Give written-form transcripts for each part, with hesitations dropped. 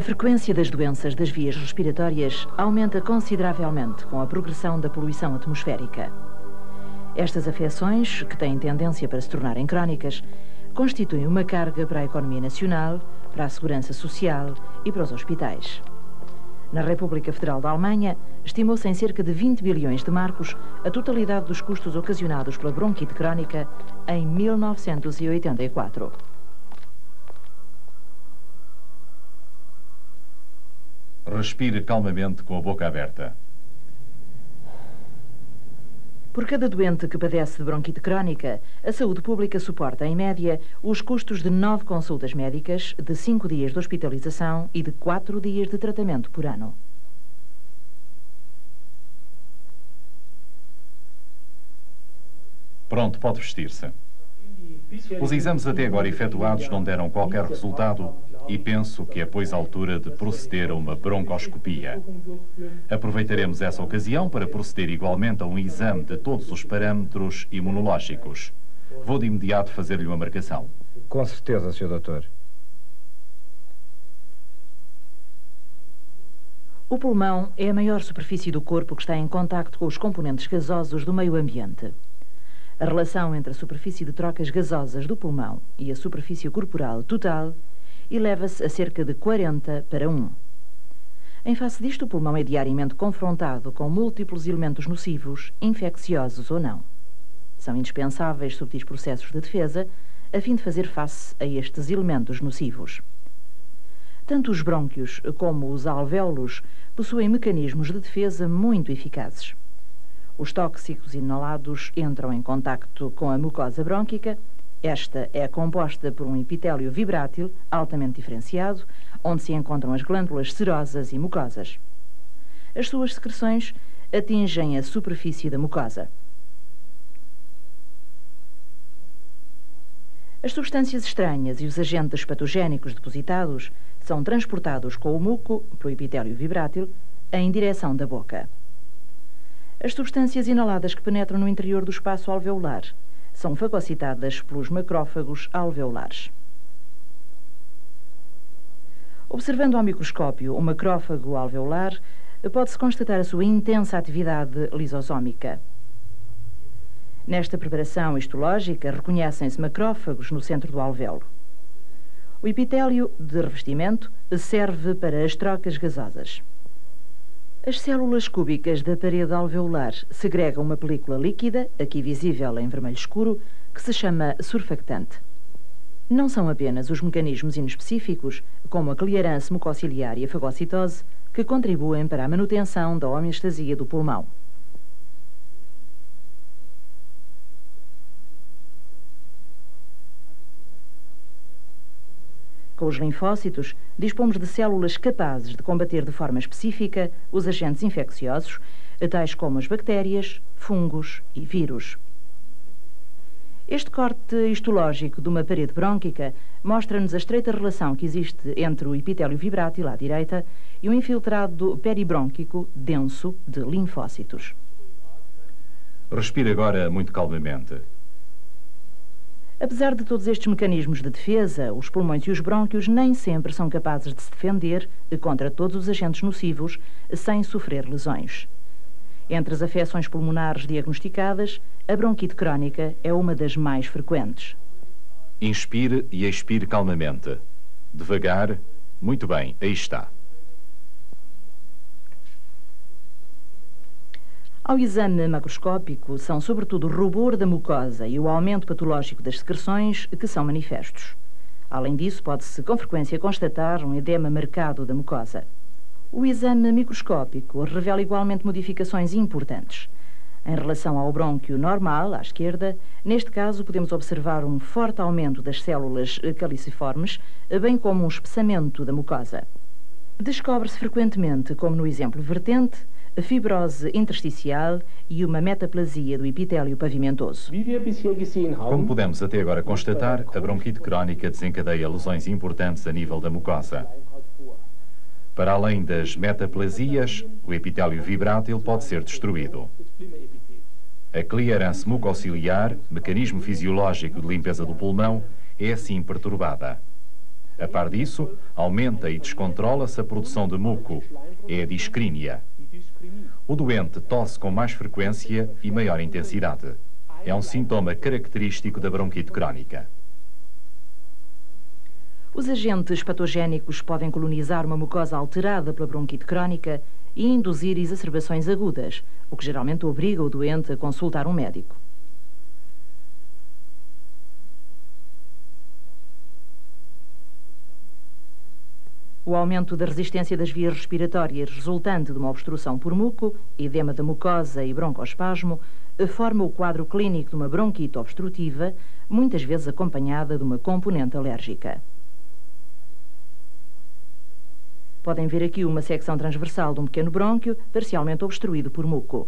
A frequência das doenças das vias respiratórias aumenta consideravelmente com a progressão da poluição atmosférica. Estas afecções, que têm tendência para se tornarem crónicas, constituem uma carga para a economia nacional, para a segurança social e para os hospitais. Na República Federal da Alemanha, estimou-se em cerca de 20 bilhões de marcos a totalidade dos custos ocasionados pela bronquite crónica em 1984. Respire calmamente com a boca aberta. Por cada doente que padece de bronquite crónica, a saúde pública suporta, em média, os custos de 9 consultas médicas, de 5 dias de hospitalização e de 4 dias de tratamento por ano. Pronto, pode vestir-se. Os exames até agora efetuados não deram qualquer resultado e penso que é, pois, a altura de proceder a uma broncoscopia. Aproveitaremos essa ocasião para proceder igualmente a um exame de todos os parâmetros imunológicos. Vou de imediato fazer-lhe uma marcação. Com certeza, Sr. Doutor. O pulmão é a maior superfície do corpo que está em contacto com os componentes gasosos do meio ambiente. A relação entre a superfície de trocas gasosas do pulmão e a superfície corporal total eleva-se a cerca de 40:1. Em face disto, o pulmão é diariamente confrontado com múltiplos elementos nocivos, infecciosos ou não. São indispensáveis subtis processos de defesa a fim de fazer face a estes elementos nocivos. Tanto os brônquios como os alvéolos possuem mecanismos de defesa muito eficazes. Os tóxicos inalados entram em contacto com a mucosa brônquica. Esta é composta por um epitélio vibrátil altamente diferenciado, onde se encontram as glândulas serosas e mucosas. As suas secreções atingem a superfície da mucosa. As substâncias estranhas e os agentes patogénicos depositados são transportados com o muco, pelo epitélio vibrátil, em direção da boca. As substâncias inaladas que penetram no interior do espaço alveolar são fagocitadas pelos macrófagos alveolares. Observando ao microscópio o macrófago alveolar, pode-se constatar a sua intensa atividade lisosómica. Nesta preparação histológica, reconhecem-se macrófagos no centro do alvéolo. O epitélio de revestimento serve para as trocas gasosas. As células cúbicas da parede alveolar segregam uma película líquida, aqui visível em vermelho escuro, que se chama surfactante. Não são apenas os mecanismos inespecíficos, como a clearance mucociliar e a fagocitose, que contribuem para a manutenção da homeostasia do pulmão. Com os linfócitos, dispomos de células capazes de combater de forma específica os agentes infecciosos, tais como as bactérias, fungos e vírus. Este corte histológico de uma parede brônquica mostra-nos a estreita relação que existe entre o epitélio vibrátil à direita e o infiltrado peribrônquico denso de linfócitos. Respire agora muito calmamente. Apesar de todos estes mecanismos de defesa, os pulmões e os brônquios nem sempre são capazes de se defender contra todos os agentes nocivos sem sofrer lesões. Entre as afecções pulmonares diagnosticadas, a bronquite crónica é uma das mais frequentes. Inspire e expire calmamente. Devagar. Muito bem, aí está. Ao exame macroscópico, são sobretudo o rubor da mucosa e o aumento patológico das secreções que são manifestos. Além disso, pode-se com frequência constatar um edema marcado da mucosa. O exame microscópico revela igualmente modificações importantes. Em relação ao brônquio normal, à esquerda, neste caso podemos observar um forte aumento das células caliciformes, bem como um espessamento da mucosa. Descobre-se frequentemente, como no exemplo vertente, a fibrose intersticial e uma metaplasia do epitélio pavimentoso. Como pudemos até agora constatar, a bronquite crónica desencadeia lesões importantes a nível da mucosa. Para além das metaplasias, o epitélio vibrátil pode ser destruído. A clearance mucociliar, mecanismo fisiológico de limpeza do pulmão, é assim perturbada. A par disso, aumenta e descontrola-se a produção de muco, é a discrínia. O doente tosse com mais frequência e maior intensidade. É um sintoma característico da bronquite crónica. Os agentes patogénicos podem colonizar uma mucosa alterada pela bronquite crónica e induzir exacerbações agudas, o que geralmente obriga o doente a consultar um médico. O aumento da resistência das vias respiratórias resultante de uma obstrução por muco, edema da mucosa e broncoespasmo, forma o quadro clínico de uma bronquite obstrutiva, muitas vezes acompanhada de uma componente alérgica. Podem ver aqui uma secção transversal de um pequeno brônquio, parcialmente obstruído por muco.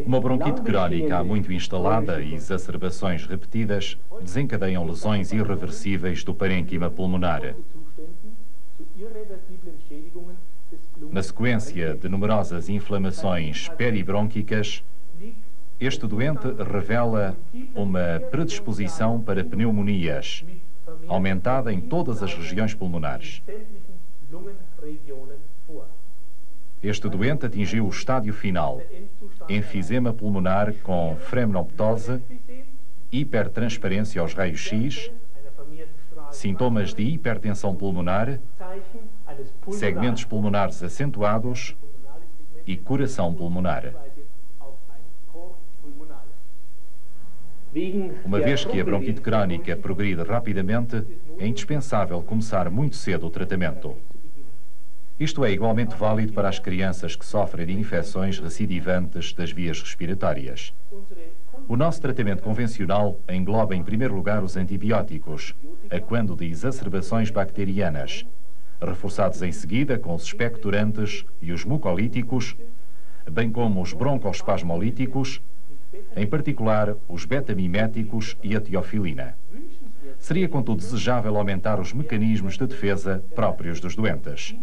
Uma bronquite crónica muito instalada e exacerbações repetidas desencadeiam lesões irreversíveis do parênquima pulmonar. Na sequência de numerosas inflamações peribrônquicas, este doente revela uma predisposição para pneumonias, aumentada em todas as regiões pulmonares. Este doente atingiu o estádio final, enfisema pulmonar com fremnoptose, hipertransparência aos raios-x, sintomas de hipertensão pulmonar, segmentos pulmonares acentuados e coração pulmonar. Uma vez que a bronquite crónica progride rapidamente, é indispensável começar muito cedo o tratamento. Isto é igualmente válido para as crianças que sofrem de infecções recidivantes das vias respiratórias. O nosso tratamento convencional engloba, em primeiro lugar, os antibióticos, a quando de exacerbações bacterianas, reforçados em seguida com os expectorantes e os mucolíticos, bem como os broncoespasmolíticos, em particular os betamiméticos e a teofilina. Seria, contudo, desejável aumentar os mecanismos de defesa próprios dos doentes.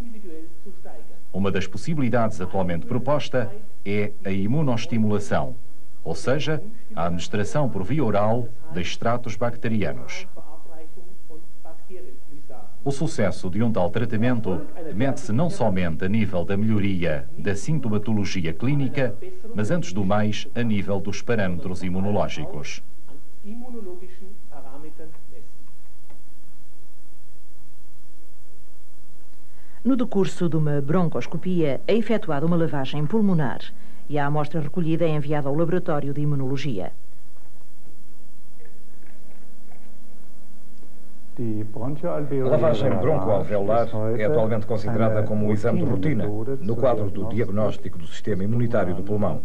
Uma das possibilidades atualmente proposta é a imunostimulação, ou seja, a administração por via oral de extratos bacterianos. O sucesso de um tal tratamento mede-se não somente a nível da melhoria da sintomatologia clínica, mas antes do mais a nível dos parâmetros imunológicos. No decurso de uma broncoscopia, é efetuada uma lavagem pulmonar e a amostra recolhida é enviada ao laboratório de imunologia. A lavagem broncoalveolar é atualmente considerada como um exame de rotina no quadro do diagnóstico do sistema imunitário do pulmão.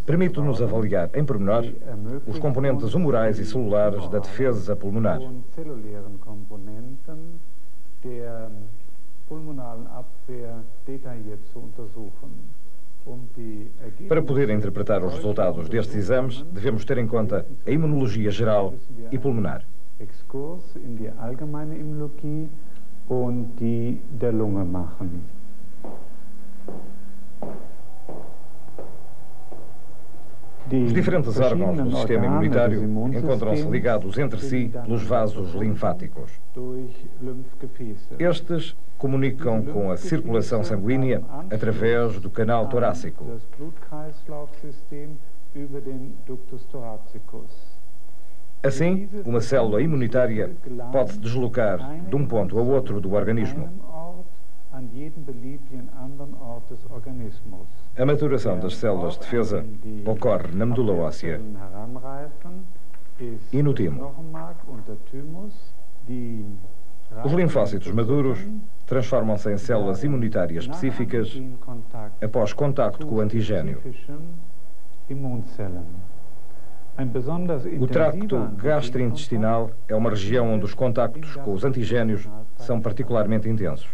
Permite-nos avaliar em pormenor os componentes humorais e celulares da defesa pulmonar. Para poder interpretar os resultados destes exames, devemos ter em conta a imunologia geral e pulmonar. Exkurs in die allgemeine Immunologie und die der Lunge machen. Os diferentes órgãos do sistema imunitário encontram-se ligados entre si pelos vasos linfáticos. Estes comunicam com a circulação sanguínea através do canal torácico. Assim, uma célula imunitária pode se deslocar de um ponto a outro do organismo. A maturação das células de defesa ocorre na medula óssea e no timo. Os linfócitos maduros transformam-se em células imunitárias específicas após contacto com o antigênio. O tracto gastrointestinal é uma região onde os contactos com os antigénios são particularmente intensos.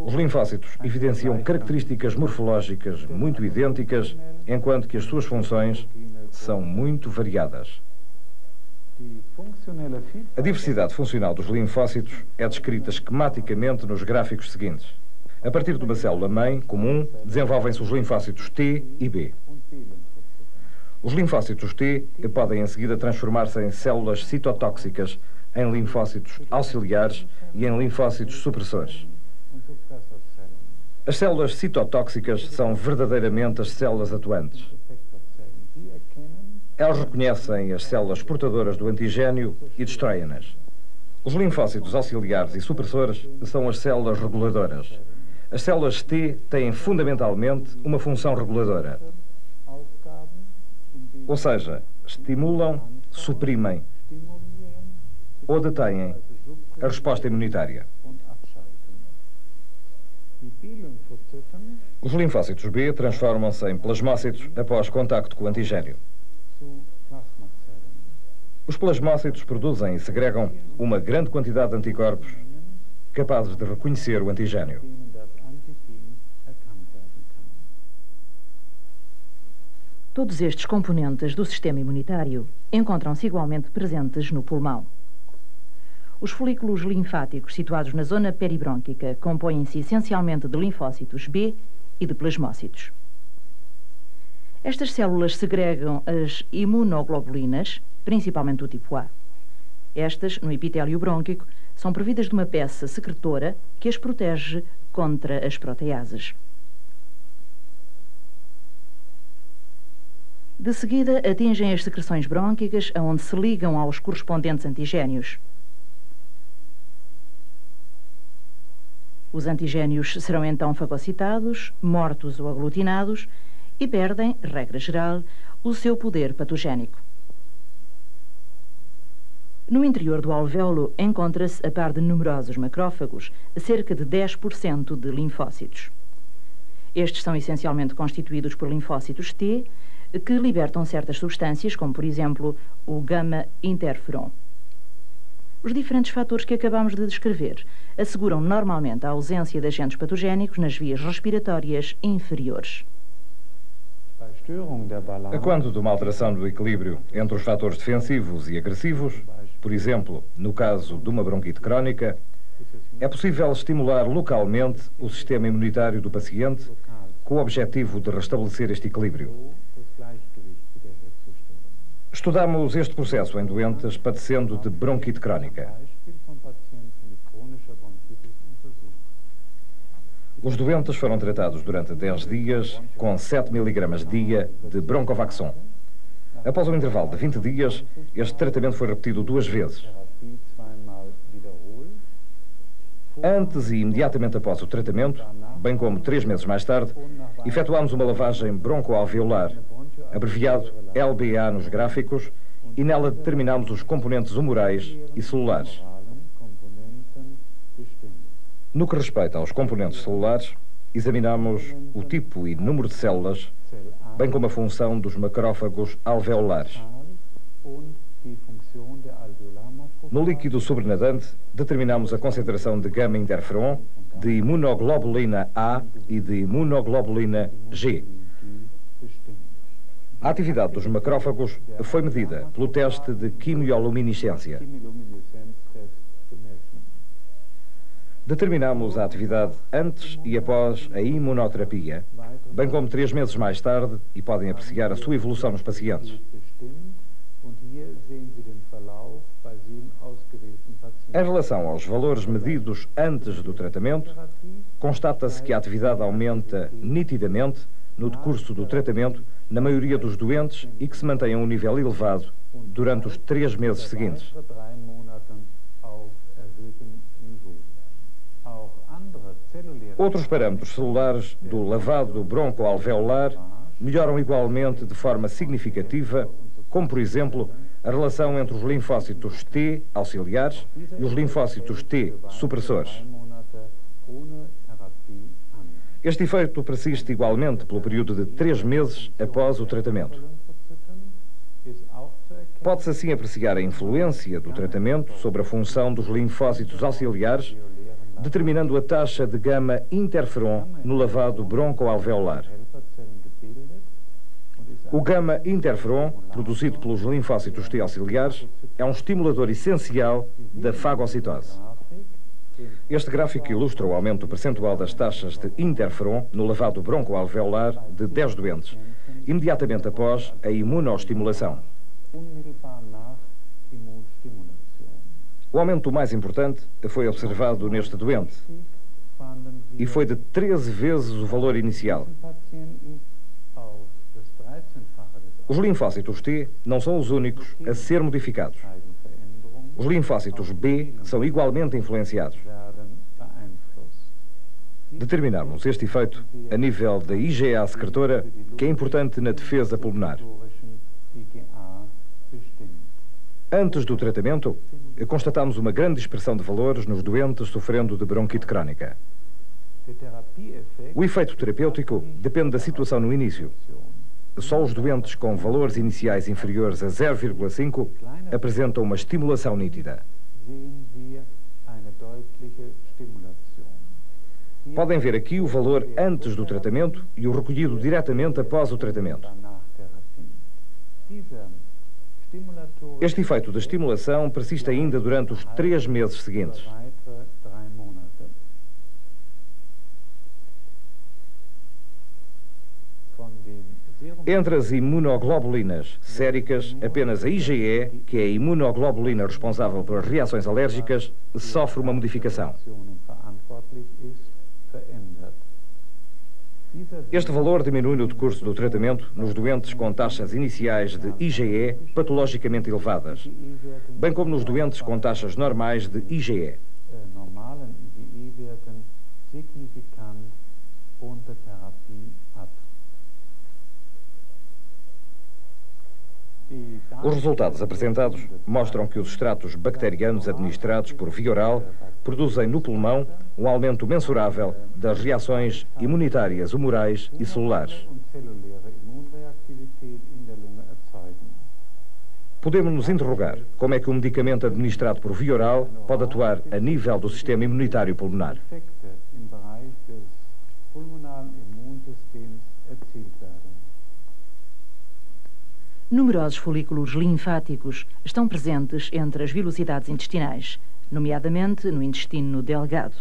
Os linfócitos evidenciam características morfológicas muito idênticas, enquanto que as suas funções são muito variadas. A diversidade funcional dos linfócitos é descrita esquematicamente nos gráficos seguintes. A partir de uma célula-mãe comum, desenvolvem-se os linfócitos T e B. Os linfócitos T podem em seguida transformar-se em células citotóxicas, em linfócitos auxiliares e em linfócitos supressores. As células citotóxicas são verdadeiramente as células atuantes. Elas reconhecem as células portadoras do antigénio e destroem-nas. Os linfócitos auxiliares e supressores são as células reguladoras. As células T têm fundamentalmente uma função reguladora. Ou seja, estimulam, suprimem ou detêm a resposta imunitária. Os linfócitos B transformam-se em plasmócitos após contacto com o antigénio. Os plasmócitos produzem e segregam uma grande quantidade de anticorpos capazes de reconhecer o antigénio. Todos estes componentes do sistema imunitário encontram-se igualmente presentes no pulmão. Os folículos linfáticos situados na zona peribrônquica compõem-se essencialmente de linfócitos B e de plasmócitos. Estas células segregam as imunoglobulinas, principalmente do tipo A. Estas, no epitélio brônquico, são providas de uma peça secretora que as protege contra as proteases. De seguida, atingem as secreções brônquicas, aonde se ligam aos correspondentes antigénios. Os antigénios serão então fagocitados, mortos ou aglutinados e perdem, regra geral, o seu poder patogénico. No interior do alvéolo encontra-se, a par de numerosos macrófagos, cerca de 10% de linfócitos. Estes são essencialmente constituídos por linfócitos T, que libertam certas substâncias, como por exemplo o gama-interferon. Os diferentes fatores que acabamos de descrever asseguram normalmente a ausência de agentes patogénicos nas vias respiratórias inferiores. Quando de uma alteração do equilíbrio entre os fatores defensivos e agressivos, por exemplo, no caso de uma bronquite crónica, é possível estimular localmente o sistema imunitário do paciente com o objetivo de restabelecer este equilíbrio. Estudamos este processo em doentes padecendo de bronquite crónica. Os doentes foram tratados durante 10 dias com 7 mg dia de Broncovaxon. Após um intervalo de 20 dias, este tratamento foi repetido 2 vezes. Antes e imediatamente após o tratamento, bem como 3 meses mais tarde, efetuámos uma lavagem broncoalveolar, abreviado LBA nos gráficos, e nela determinámos os componentes humorais e celulares. No que respeita aos componentes celulares, examinamos o tipo e número de células, bem como a função dos macrófagos alveolares. No líquido sobrenadante, determinamos a concentração de gama-interferon, de imunoglobulina A e de imunoglobulina G. A atividade dos macrófagos foi medida pelo teste de quimioluminescência. Determinamos a atividade antes e após a imunoterapia, bem como 3 meses mais tarde, e podem apreciar a sua evolução nos pacientes. Em relação aos valores medidos antes do tratamento, constata-se que a atividade aumenta nitidamente no decurso do tratamento na maioria dos doentes e que se mantém a um nível elevado durante os 3 meses seguintes. Outros parâmetros celulares do lavado broncoalveolar melhoram igualmente de forma significativa, como por exemplo a relação entre os linfócitos T auxiliares e os linfócitos T supressores. Este efeito persiste igualmente pelo período de 3 meses após o tratamento. Pode-se assim apreciar a influência do tratamento sobre a função dos linfócitos auxiliares, determinando a taxa de gama-interferon no lavado broncoalveolar. O gama-interferon, produzido pelos linfócitos T auxiliares, é um estimulador essencial da fagocitose. Este gráfico ilustra o aumento percentual das taxas de interferon no lavado broncoalveolar de 10 doentes imediatamente após a imunostimulação. O aumento mais importante foi observado neste doente e foi de 13 vezes o valor inicial. Os linfócitos T não são os únicos a ser modificados. Os linfócitos B são igualmente influenciados. Determinarmos este efeito a nível da IgA secretora, que é importante na defesa pulmonar. Antes do tratamento, constatamos uma grande dispersão de valores nos doentes sofrendo de bronquite crónica. O efeito terapêutico depende da situação no início. Só os doentes com valores iniciais inferiores a 0,5 apresentam uma estimulação nítida. Podem ver aqui o valor antes do tratamento e o recolhido diretamente após o tratamento. Este efeito de estimulação persiste ainda durante os 3 meses seguintes. Entre as imunoglobulinas séricas, apenas a IgE, que é a imunoglobulina responsável pelas reações alérgicas, sofre uma modificação. Este valor diminui no decurso do tratamento nos doentes com taxas iniciais de IgE patologicamente elevadas, bem como nos doentes com taxas normais de IgE. Os resultados apresentados mostram que os extratos bacterianos administrados por via oral produzem no pulmão um aumento mensurável das reações imunitárias humorais e celulares. Podemos nos interrogar como é que um medicamento administrado por via oral pode atuar a nível do sistema imunitário pulmonar. Numerosos folículos linfáticos estão presentes entre as vilosidades intestinais, nomeadamente no intestino delgado.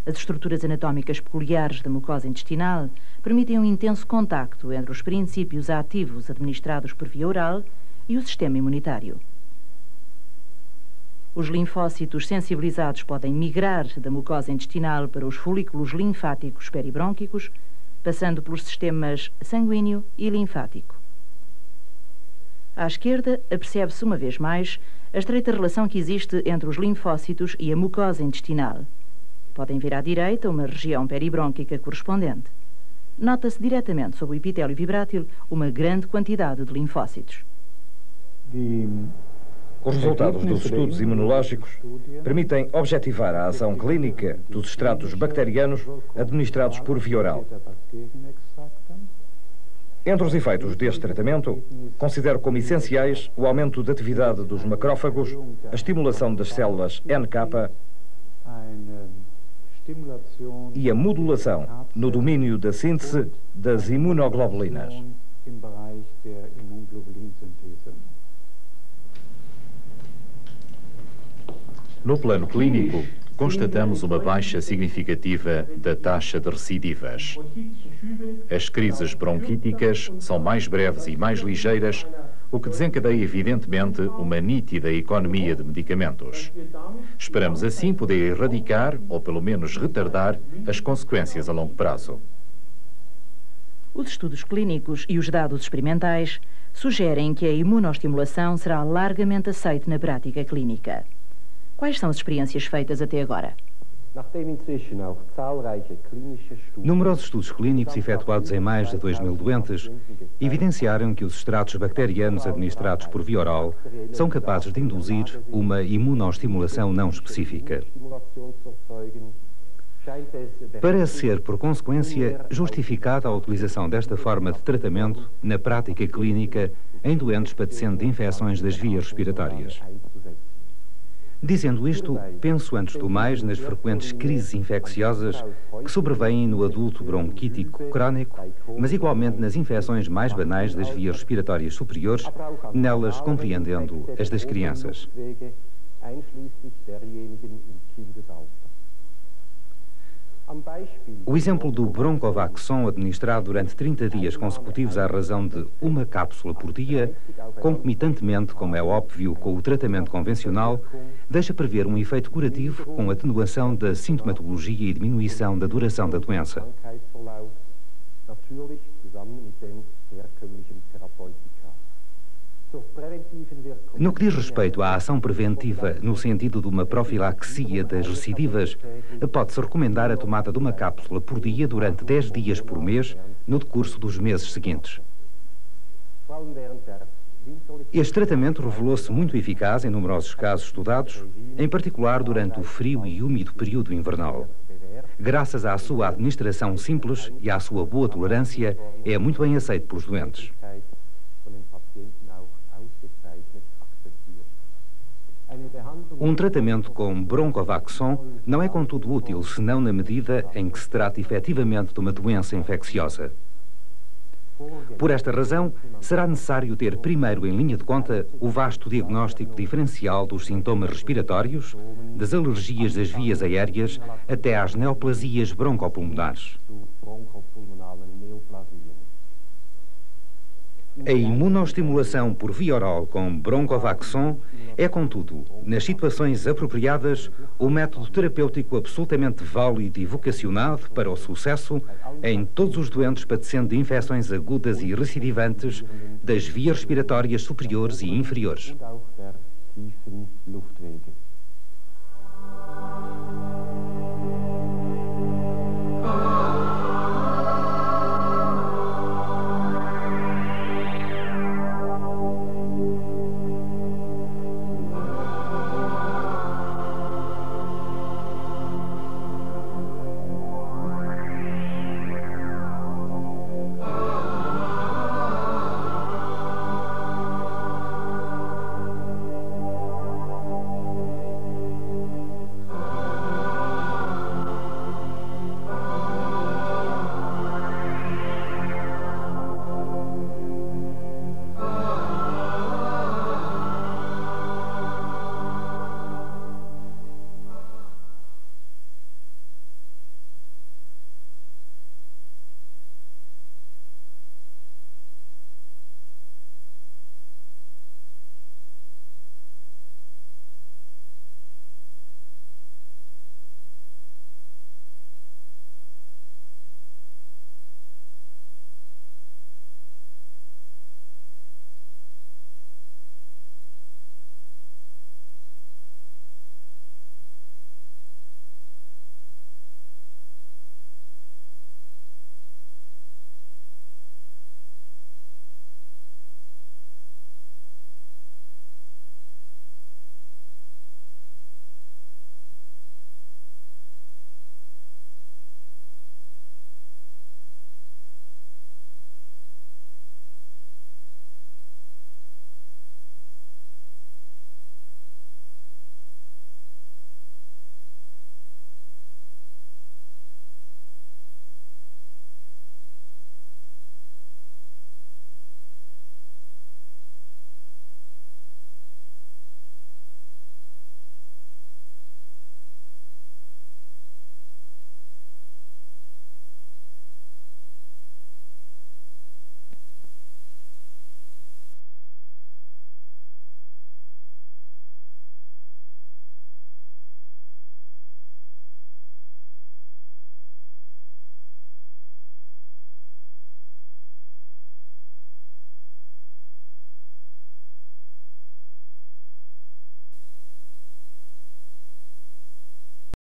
As estruturas anatómicas peculiares da mucosa intestinal permitem um intenso contacto entre os princípios ativos administrados por via oral e o sistema imunitário. Os linfócitos sensibilizados podem migrar da mucosa intestinal para os folículos linfáticos peribrônquicos, passando pelos sistemas sanguíneo e linfático. À esquerda, apercebe-se uma vez mais a estreita relação que existe entre os linfócitos e a mucosa intestinal. Podem ver à direita uma região peribrônquica correspondente. Nota-se diretamente sob o epitélio vibrátil uma grande quantidade de linfócitos. Os resultados dos estudos imunológicos permitem objetivar a ação clínica dos extratos bacterianos administrados por via oral. Entre os efeitos deste tratamento, considero como essenciais o aumento da atividade dos macrófagos, a estimulação das células NK e a modulação no domínio da síntese das imunoglobulinas. No plano clínico, constatamos uma baixa significativa da taxa de recidivas. As crises bronquíticas são mais breves e mais ligeiras, o que desencadeia evidentemente uma nítida economia de medicamentos. Esperamos assim poder erradicar, ou pelo menos retardar, as consequências a longo prazo. Os estudos clínicos e os dados experimentais sugerem que a imunostimulação será largamente aceita na prática clínica. Quais são as experiências feitas até agora? Numerosos estudos clínicos efetuados em mais de 2.000 doentes evidenciaram que os extratos bacterianos administrados por via oral são capazes de induzir uma imunostimulação não específica. Parece ser, por consequência, justificada a utilização desta forma de tratamento na prática clínica em doentes padecendo de infecções das vias respiratórias. Dizendo isto, penso antes do mais nas frequentes crises infecciosas que sobrevêm no adulto bronquítico crónico, mas igualmente nas infecções mais banais das vias respiratórias superiores, nelas compreendendo as das crianças. O exemplo do Broncovaxon administrado durante 30 dias consecutivos à razão de uma cápsula por dia, concomitantemente, como é óbvio, com o tratamento convencional, deixa prever um efeito curativo com atenuação da sintomatologia e diminuição da duração da doença. No que diz respeito à ação preventiva no sentido de uma profilaxia das recidivas, pode-se recomendar a tomada de uma cápsula por dia durante 10 dias por mês, no decurso dos meses seguintes. Este tratamento revelou-se muito eficaz em numerosos casos estudados, em particular durante o frio e úmido período invernal. Graças à sua administração simples e à sua boa tolerância, é muito bem aceito pelos doentes. Um tratamento com Broncovaxon não é contudo útil senão na medida em que se trata efetivamente de uma doença infecciosa. Por esta razão, será necessário ter primeiro em linha de conta o vasto diagnóstico diferencial dos sintomas respiratórios, das alergias das vias aéreas até às neoplasias broncopulmonares. A imunostimulação por via oral com Broncovaxon é, contudo, nas situações apropriadas, o método terapêutico absolutamente válido e vocacionado para o sucesso em todos os doentes padecendo de infecções agudas e recidivantes das vias respiratórias superiores e inferiores.